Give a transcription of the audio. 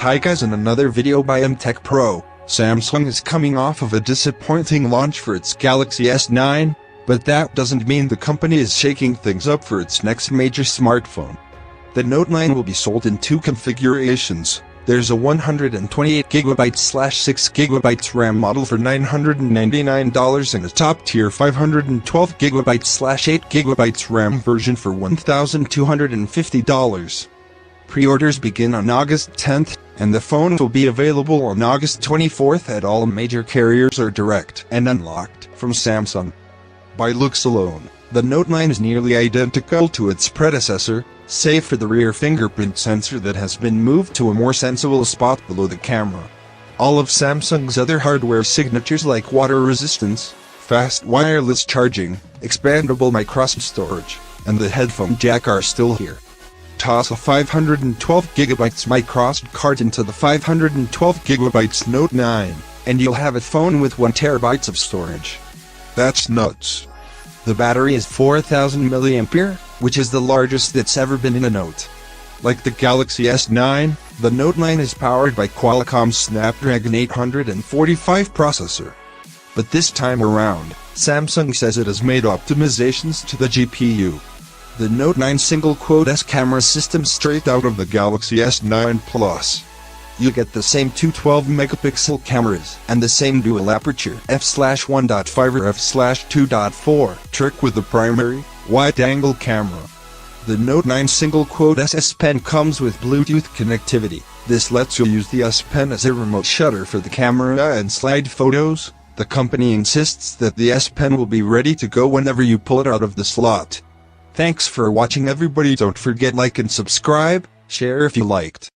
Hi guys, in another video by MTech Pro. Samsung is coming off of a disappointing launch for its Galaxy S9, but that doesn't mean the company is shaking things up for its next major smartphone. The Note 9 will be sold in two configurations. There's a 128GB/6GB RAM model for $999 and a top-tier 512GB/8GB RAM version for $1,250. Pre-orders begin on August 10th, and the phone will be available on August 24th at all major carriers or direct and unlocked from Samsung. By looks alone, the Note 9 is nearly identical to its predecessor, save for the rear fingerprint sensor that has been moved to a more sensible spot below the camera. All of Samsung's other hardware signatures like water resistance, fast wireless charging, expandable microSD storage, and the headphone jack are still here. Toss a 512GB microSD card into the 512GB Note 9, and you'll have a phone with 1TB of storage. That's nuts. The battery is 4000 mAh, which is the largest that's ever been in a Note. Like the Galaxy S9, the Note 9 is powered by Qualcomm's Snapdragon 845 processor. But this time around, Samsung says it has made optimizations to the GPU. The Note 9 S camera system straight out of the Galaxy S9 Plus. You get the same two 12-megapixel cameras and the same dual aperture f/1.5 or f/2.4 trick with the primary, wide-angle camera. The Note 9 S Pen comes with Bluetooth connectivity. This lets you use the S Pen as a remote shutter for the camera and slide photos. The company insists that the S Pen will be ready to go whenever you pull it out of the slot. Thanks for watching everybody. Don't forget like and subscribe, share if you liked.